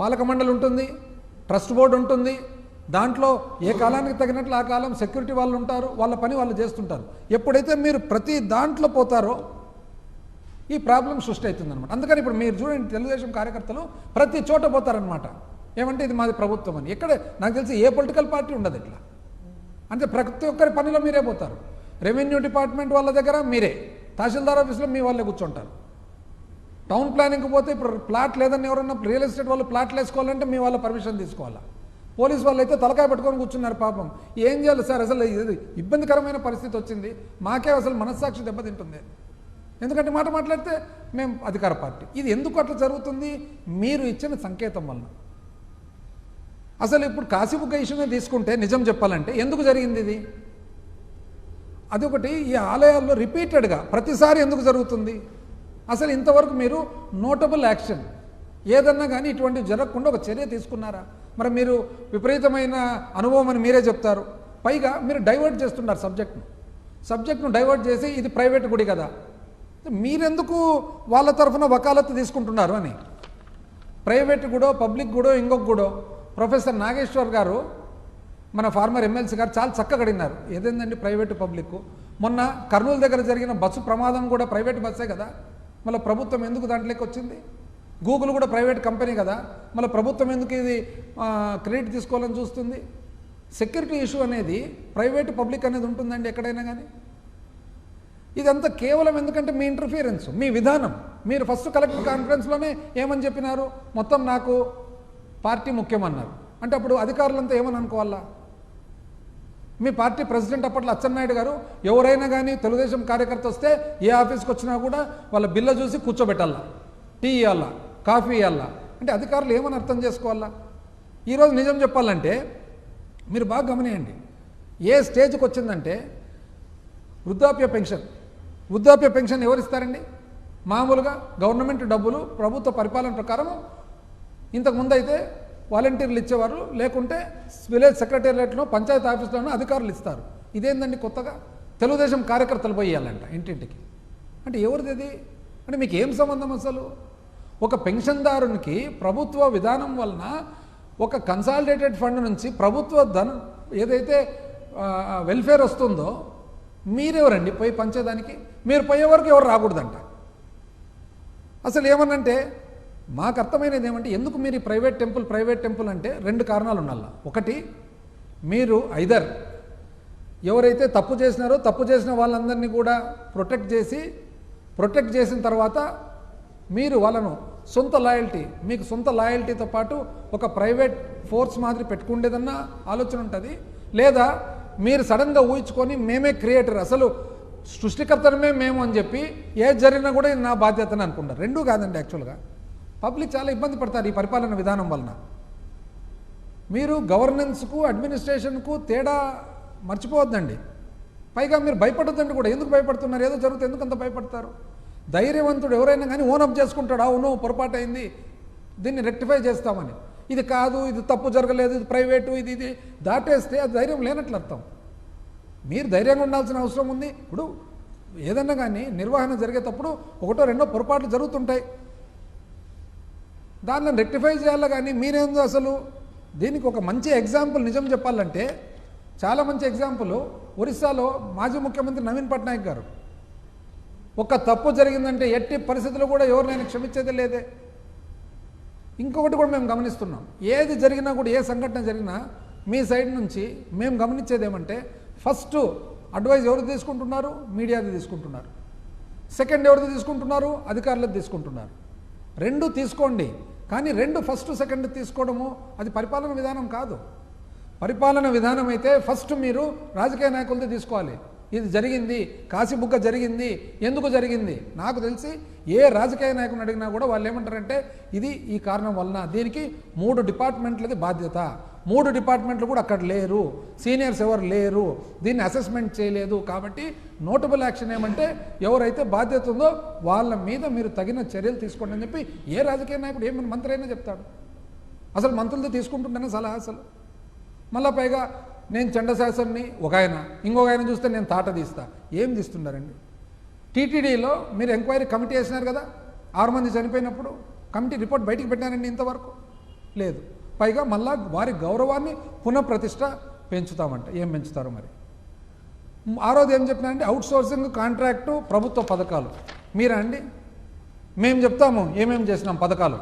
పాలక మండలి ఉంటుంది, ట్రస్ట్ బోర్డు ఉంటుంది. దాంట్లో ఏ కాలానికి తగినట్లు ఆ కాలం సెక్యూరిటీ వాళ్ళు ఉంటారు, వాళ్ళ పని వాళ్ళు చేస్తుంటారు. ఎప్పుడైతే మీరు ప్రతి దాంట్లో పోతారో ఈ ప్రాబ్లం సృష్టి అవుతుందన్నమాట. అందుకని ఇప్పుడు మీరు చూడండి, తెలుగుదేశం కార్యకర్తలు ప్రతి చోట పోతారనమాట. ఏమంటే ఇది మాది ప్రభుత్వం అని. ఎక్కడ నాకు తెలిసి ఏ పొలిటికల్ పార్టీ ఉండదు ఇట్లా. అంటే ప్రతి ఒక్కరి పనిలో మీరే పోతారు. రెవెన్యూ డిపార్ట్మెంట్ వాళ్ళ దగ్గర మీరే, తహసీల్దార్ ఆఫీస్లో మీ వాళ్ళే కూర్చుంటారు. టౌన్ ప్లానింగ్కి పోతే ఇప్పుడు ప్లాట్ లేదని ఎవరన్నా రియల్ ఎస్టేట్ వాళ్ళు ప్లాట్లు వేసుకోవాలంటే మీ వాళ్ళ పర్మిషన్ తీసుకోవాలా. పోలీస్ వాళ్ళు అయితే తలకాయ పట్టుకొని కూర్చున్నారు పాపం. ఏం చేయాలి సార్, అసలు ఇబ్బందికరమైన పరిస్థితి వచ్చింది, మాకే అసలు మనస్సాక్షి దెబ్బతింటుంది. ఎందుకంటే మాట మాట్లాడితే మేము అధికార పార్టీ. ఇది ఎందుకు అట్లా జరుగుతుంది? మీరు ఇచ్చిన సంకేతం వలన. అసలు ఇప్పుడు కాశీబుగ్గ ఇష్యూనే తీసుకుంటే నిజం చెప్పాలంటే ఎందుకు జరిగింది ఇది? అదొకటి. ఈ ఆలయాల్లో రిపీటెడ్గా ప్రతిసారి ఎందుకు జరుగుతుంది? అసలు ఇంతవరకు మీరు నోటబుల్ యాక్షన్ ఏదన్నా కానీ ఇటువంటివి జరగకుండా ఒక చర్య తీసుకున్నారా? మరి మీరు విపరీతమైన అనుభవం అని మీరే చెప్తారు. పైగా మీరు డైవర్ట్ చేస్తున్నారు సబ్జెక్ట్ను డైవర్ట్ చేసి ఇది ప్రైవేట్ గుడి కదా, మీరెందుకు వాళ్ళ తరఫున వకాలత్తు తీసుకుంటున్నారు అని. ప్రైవేట్ గుడో పబ్లిక్ గుడో ఇంకొక గుడో ప్రొఫెసర్ నాగేశ్వర్ గారు మన ఫార్మర్ ఎమ్మెల్సీ గారు చాలా చక్కగా అడిగినారు. ఏదేందండి ప్రైవేటు పబ్లిక్? మొన్న కర్నూలు దగ్గర జరిగిన బస్సు ప్రమాదం కూడా ప్రైవేట్ బస్సే కదా, మళ్ళీ ప్రభుత్వం ఎందుకు దాంట్లోకి వచ్చింది? గూగుల్ కూడా ప్రైవేట్ కంపెనీ కదా, మళ్ళీ ప్రభుత్వం ఎందుకు ఇది క్రెడిట్ తీసుకోవాలని చూస్తుంది? సెక్యూరిటీ ఇష్యూ అనేది ప్రైవేట్ పబ్లిక్ అనేది ఉంటుందండి ఎక్కడైనా కానీ. ఇదంతా కేవలం ఎందుకంటే మీ ఇంటర్ఫియరెన్స్, మీ విధానం. మీరు ఫస్ట్ కలెక్టర్ కాన్ఫరెన్స్లోనే ఏమని చెప్పినారు? మొత్తం నాకు పార్టీ ముఖ్యమన్నారు. అంటే అప్పుడు అధికారులంతా ఏమని అనుకోవాలా? మీ పార్టీ ప్రెసిడెంట్ అప్పట్లో అచ్చెన్నాయుడు గారు ఎవరైనా కానీ తెలుగుదేశం కార్యకర్త వస్తే ఏ ఆఫీస్కి వచ్చినా కూడా వాళ్ళ బిల్ల చూసి కూర్చోబెట్టాలా, టీ ఇవ్వాలా, కాఫీ ఇవ్వాలా. అంటే అధికారులు ఏమని అర్థం చేసుకోవాలా? ఈరోజు నిజం చెప్పాలంటే మీరు బాగా గమనియండి, ఏ స్టేజ్కి వచ్చిందంటే వృద్ధాప్య పెన్షన్ ఎవరు ఇస్తారండి? మామూలుగా గవర్నమెంట్ డబ్బులు ప్రభుత్వ పరిపాలన ప్రకారం ఇంతకుముందు అయితే వాలంటీర్లు ఇచ్చేవారు, లేకుంటే విలేజ్ సెక్రటేరియట్లో పంచాయతీ ఆఫీసులోనూ అధికారులు ఇస్తారు. ఇదేందండి కొత్తగా తెలుగుదేశం కార్యకర్తలు పోయి ఇవ్వాలంట ఇంటింటికి? అంటే ఎవరిది ఇది? అంటే మీకు ఏం సంబంధం అసలు? ఒక పెన్షన్దారునికి ప్రభుత్వ విధానం వలన ఒక కన్సాలిడేటెడ్ ఫండ్ నుంచి ప్రభుత్వ ధనం ఏదైతే వెల్ఫేర్ వస్తుందో మీరెవరండి పోయి పంచేదానికి? మీరు పోయే వరకు ఎవరు రాకూడదంట. అసలు ఏమనంటే మాకు అర్థమైనది ఏమంటే ఎందుకు మీరు ప్రైవేట్ టెంపుల్ అంటే రెండు కారణాలు ఉండాలి. ఒకటి, మీరు ఐదర్ ఎవరైతే తప్పు చేసినారో తప్పు చేసిన వాళ్ళందరినీ కూడా ప్రొటెక్ట్ చేసిన తర్వాత మీరు వాళ్ళను మీకు సొంత లాయల్టీతో పాటు ఒక ప్రైవేట్ ఫోర్స్ మాదిరి పెట్టుకుండేదన్న ఆలోచన ఉంటుంది. లేదా మీరు సడన్గా ఊహించుకొని మేమే క్రియేటర్, అసలు సృష్టికర్తనమే మేము అని చెప్పి ఏది జరిగినా కూడా నా బాధ్యతని అనుకుంటారు. రెండూ కాదండి. యాక్చువల్గా పబ్లిక్ చాలా ఇబ్బంది పడతారు ఈ పరిపాలన విధానం వలన. మీరు గవర్నెన్స్కు అడ్మినిస్ట్రేషన్కు తేడా మర్చిపోవద్దండి. పైగా మీరు భయపడొద్దండి కూడా. ఎందుకు భయపడుతున్నారు? ఏదో జరుగుతుంది ఎందుకు అంత భయపడతారు? ధైర్యవంతుడు ఎవరైనా కానీ ఓనప్ చేసుకుంటాడు, అవును పొరపాటు అయింది, దీన్ని రెక్టిఫై చేస్తామని. ఇది కాదు, ఇది తప్పు జరగలేదు, ఇది ప్రైవేటు, ఇది దాటేస్తే అది ధైర్యం లేనట్లు అర్థం. మీరు ధైర్యంగా ఉండాల్సిన అవసరం ఉంది. ఇప్పుడు ఏదన్నా కానీ నిర్వహణ జరిగేటప్పుడు ఒకటో రెండో పొరపాట్లు జరుగుతుంటాయి, దాన్ని రెక్టిఫై చేయాలి. కానీ మీరేందో అసలు దీనికి ఒక మంచి ఎగ్జాంపుల్ నిజం చెప్పాలంటే చాలా మంచి ఎగ్జాంపుల్ ఒరిస్సాలో మాజీ ముఖ్యమంత్రి నవీన్ పట్నాయక్ గారు. ఒక తప్పు జరిగిందంటే ఎట్టి పరిస్థితుల్లో కూడా ఎవరినైనా క్షమించేదే లేదే. ఇంకొకటి కూడా మేము గమనిస్తున్నాం, ఏది జరిగినా కూడా ఏ సంఘటన జరిగినా మీ సైడ్ నుంచి మేము గమనించేది ఏమంటే ఫస్ట్ అడ్వైజ్ ఎవరు తీసుకుంటున్నారు? మీడియాది తీసుకుంటున్నారు. సెకండ్ ఎవరిది తీసుకుంటున్నారు? అధికారులది తీసుకుంటున్నారు. రెండు తీసుకోండి, కానీ రెండు ఫస్ట్ సెకండ్ తీసుకోవడము అది పరిపాలన విధానం కాదు. పరిపాలన విధానం అయితే ఫస్ట్ మీరు రాజకీయ నాయకులతో తీసుకోవాలి. ఇది జరిగింది, కాశీబుగ్గ జరిగింది, ఎందుకు జరిగింది? నాకు తెలిసి ఏ రాజకీయ నాయకుని అడిగినా కూడా వాళ్ళు ఏమంటారంటే ఇది ఈ కారణం వలన, దీనికి 3 డిపార్ట్మెంట్లది బాధ్యత, 3 డిపార్ట్మెంట్లు కూడా అక్కడ లేరు, సీనియర్స్ ఎవరు లేరు, దీన్ని అసెస్మెంట్ చేయలేదు, కాబట్టి నోటబుల్ యాక్షన్ ఏమంటే ఎవరైతే బాధ్యత ఉందో వాళ్ళ మీద మీరు తగిన చర్యలు తీసుకోండి అని చెప్పి ఏ రాజకీయ నాయకుడు ఏమైనా మంత్రి అయినా చెప్తాడు. అసలు మంత్రులతో తీసుకుంటుంటేనే సలహా. అసలు మళ్ళా పైగా నేను చండశాసన్ని ఒక ఆయన, ఇంకొక ఆయన చూస్తే నేను తాట తీస్తా. ఏం తీస్తున్నారండి? టీటీడీలో మీరు ఎంక్వైరీ కమిటీ వేసినారు కదా, 6 మంది చనిపోయినప్పుడు కమిటీ రిపోర్ట్ బయటికి పెట్టారండి ఇంతవరకు. లేదు. పైగా మళ్ళా వారి గౌరవాన్ని పునఃప్రతిష్ఠ పెంచుతామంట. ఏం పెంచుతారు మరి? ఆ రోజు ఏం చెప్పినారంటే అవుట్ సోర్సింగ్, కాంట్రాక్టు, ప్రభుత్వ పథకాలు. మీరా అండి? మేము చెప్తాము ఏమేమి చేసినాం పథకాలు,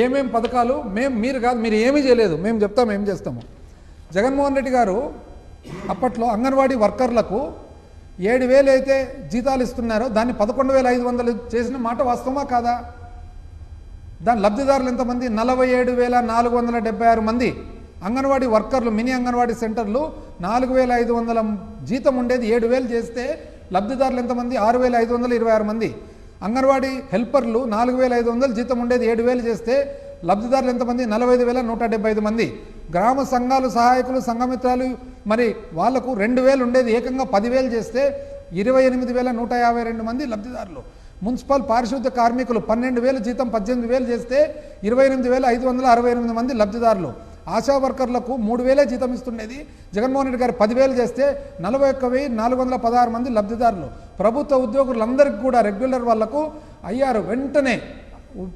ఏమేం పథకాలు. మీరు కాదు, మీరు ఏమీ చేయలేదు, మేము చెప్తాము ఏం చేస్తాము. జగన్మోహన్ రెడ్డి గారు అప్పట్లో అంగన్వాడీ వర్కర్లకు 7,000 అయితే జీతాలు ఇస్తున్నారో దాన్ని 11,500 చేసిన మాట వాస్తవమా కాదా? దాని లబ్ధిదారులు ఎంతమంది? 47,476 మంది అంగన్వాడీ వర్కర్లు. మినీ అంగన్వాడీ సెంటర్లు 4,500 జీతం ఉండేది 7,000 చేస్తే లబ్ధిదారులు ఎంతమంది? 6,526 మంది. అంగన్వాడీ హెల్పర్లు 4,500 జీతం ఉండేది 7,000 చేస్తే లబ్ధిదారులు ఎంతమంది? 45,175 మంది. గ్రామ సంఘాలు, సహాయకులు, సంఘమిత్రాలు మరి వాళ్లకు 2,000 ఉండేది ఏకంగా 10,000 చేస్తే 28,152 మంది లబ్ధిదారులు. మున్సిపల్ పారిశుద్ధ్య కార్మికులు 12,000 జీతం 18,000 చేస్తే 28,568 మంది లబ్ధిదారులు. ఆశా వర్కర్లకు 3,000 జీతం ఇస్తుండేది జగన్మోహన్ రెడ్డి గారు 10,000 చేస్తే 41,416 మంది లబ్ధిదారులు. ప్రభుత్వ ఉద్యోగులందరికీ కూడా రెగ్యులర్ వాళ్లకు అయ్యారు. వెంటనే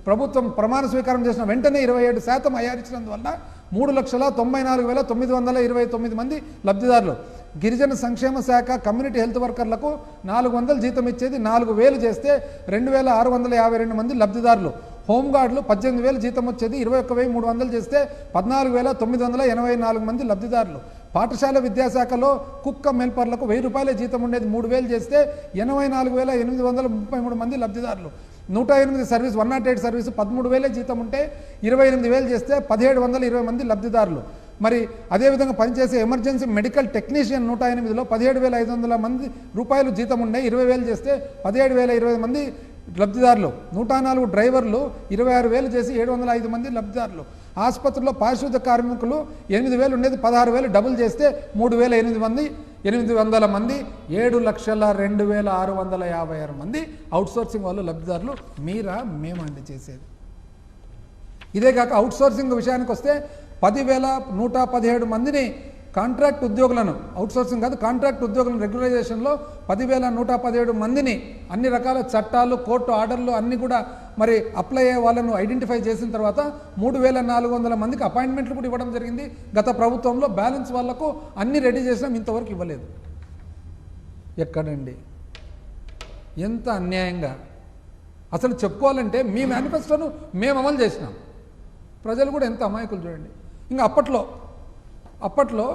ప్రభుత్వం ప్రమాణ స్వీకారం చేసిన వెంటనే 27% అయ్యారు ఇచ్చినందువల్ల 3,94,929 మంది లబ్ధిదారులు. గిరిజన సంక్షేమ శాఖ కమ్యూనిటీ హెల్త్ వర్కర్లకు 400 జీతం ఇచ్చేది 4,000 చేస్తే 2,652 మంది లబ్ధిదారులు. హోంగార్డులు 18,000 జీతం వచ్చేది 21,300 చేస్తే 14,984 మంది లబ్ధిదారులు. పాఠశాల విద్యాశాఖలో కుక్క మెల్పర్లకు 1,000 రూపాయల జీతం ఉండేది 3,000 చేస్తే 84,833 మంది లబ్ధిదారులు. 108 సర్వీస్ 108 సర్వీసు 13,000 జీతం ఉంటే 28,000 చేస్తే 1,720 మంది లబ్ధిదారులు. మరి అదేవిధంగా పనిచేసే ఎమర్జెన్సీ మెడికల్ టెక్నీషియన్ 108లో 17,500 మంది రూపాయలు జీతం ఉండే 20,000 చేస్తే 17,020 మంది లబ్ధిదారులు. 104 డ్రైవర్లు 26,000 చేసి 705 మంది లబ్ధిదారులు. ఆసుపత్రుల్లో పారిశుద్ధ్య కార్మికులు 8,000 ఉండేది 16,000 డబుల్ చేస్తే 3,008 మంది 800 మంది 7,02,656 మంది అవుట్సోర్సింగ్ వాళ్ళు లబ్ధిదారులు. మీరా మేమా అండి చేసేది? ఇదే కాక అవుట్సోర్సింగ్ విషయానికి వస్తే 10,117 మందిని కాంట్రాక్ట్ ఉద్యోగులను, అవుట్సోర్సింగ్ కాదు కాంట్రాక్ట్ ఉద్యోగులను రెగ్యులరైజేషన్లో 10,117 మందిని అన్ని రకాల చట్టాలు, కోర్టు ఆర్డర్లు అన్నీ కూడా మరి అప్లై అయ్యే వాళ్ళను ఐడెంటిఫై చేసిన తర్వాత 3,400 మందికి అపాయింట్మెంట్లు కూడా ఇవ్వడం జరిగింది గత ప్రభుత్వంలో. బ్యాలెన్స్ వాళ్లకు అన్ని రెడీ చేసినాం, ఇంతవరకు ఇవ్వలేదు. ఎక్కడండి? ఎంత అన్యాయంగా! అసలు చెప్పుకోవాలంటే మీ మేనిఫెస్టోను మేము అమలు చేసినాం, ప్రజలు కూడా ఎంత అమాయకులు చూడండి. ఇంకా అప్పట్లో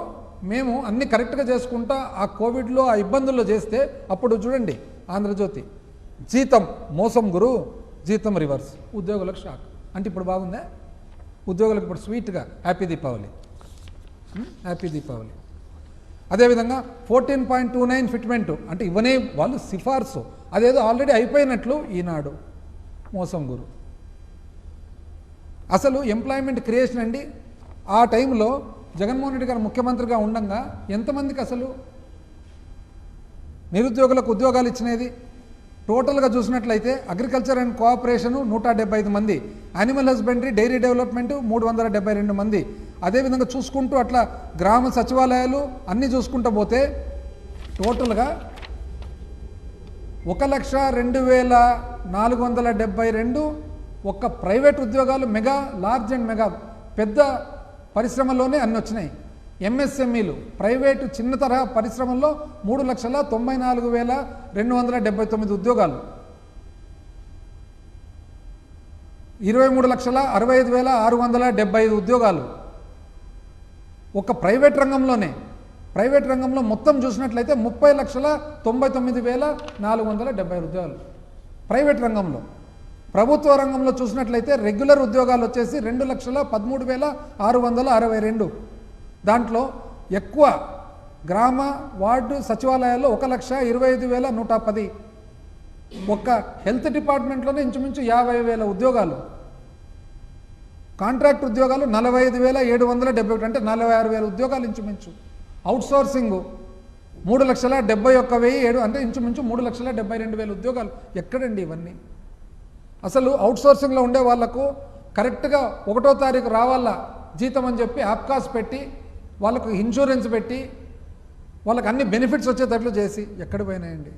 మేము అన్ని కరెక్ట్గా చేసుకుంటా ఆ కోవిడ్లో ఆ ఇబ్బందుల్లో చేస్తే అప్పుడు చూడండి ఆంధ్రజ్యోతి జీతం మోసం గురు, జీతం రివర్స్, ఉద్యోగులకు షాక్. అంటే ఇప్పుడు బాగుందా? ఉద్యోగులకు ఇప్పుడు స్వీట్గా హ్యాపీ దీపావళి, హ్యాపీ దీపావళి. అదేవిధంగా 14.29 ఫిట్మెంట్ అంటే ఇవనే వాళ్ళు సిఫార్సు, అదేదో ఆల్రెడీ అయిపోయినట్లు ఈనాడు మోసం గురు. అసలు ఎంప్లాయ్మెంట్ క్రియేషన్ అండి ఆ టైంలో జగన్మోహన్ రెడ్డి గారు ముఖ్యమంత్రిగా ఉండగా ఎంతమందికి అసలు నిరుద్యోగులకు ఉద్యోగాలు ఇచ్చినది? టోటల్గా చూసినట్లయితే అగ్రికల్చర్ అండ్ కోఆపరేషను 175 మంది, యానిమల్ హస్బెండరీ డైరీ డెవలప్మెంట్ 372 మంది. అదేవిధంగా చూసుకుంటూ అట్లా గ్రామ సచివాలయాలు అన్నీ చూసుకుంటూ పోతే టోటల్గా 1,02,472 ఒక్క ప్రైవేట్ ఉద్యోగాలు మెగా, లార్జ్ అండ్ మెగా పెద్ద పరిశ్రమల్లోనే అన్నీ వచ్చినాయి. ఎంఎస్ఎంఈలు ప్రైవేటు చిన్న తరహా పరిశ్రమల్లో 3,94,279 ఉద్యోగాలు, 23,65,675 ఉద్యోగాలు ఒక ప్రైవేట్ రంగంలోనే. ప్రైవేట్ రంగంలో మొత్తం చూసినట్లయితే 30,99,470 ఉద్యోగాలు ప్రైవేట్ రంగంలో. ప్రభుత్వ రంగంలో చూసినట్లయితే రెగ్యులర్ ఉద్యోగాలు వచ్చేసి 2,13,662. దాంట్లో ఎక్కువ గ్రామ వార్డు సచివాలయాల్లో 1,25,110. ఒక్క హెల్త్ డిపార్ట్మెంట్లోనే ఇంచుమించు 50,000 ఉద్యోగాలు. కాంట్రాక్ట్ ఉద్యోగాలు 45,771 అంటే 46,000 ఉద్యోగాలు ఇంచుమించు. అవుట్సోర్సింగ్ 3,71,007 అంటే ఇంచుమించు 3,72,000 ఉద్యోగాలు. ఎక్కడండి ఇవన్నీ? అసలు అవుట్సోర్సింగ్లో ఉండే వాళ్లకు కరెక్ట్గా 1వ తారీఖు రావాలా జీతం అని చెప్పి యాప్కాస్ పెట్టి వాళ్ళకు ఇన్సూరెన్స్ పెట్టి వాళ్ళకి అన్ని బెనిఫిట్స్ వచ్చేటట్లు చేసి ఎక్కడ పోయినాయండి?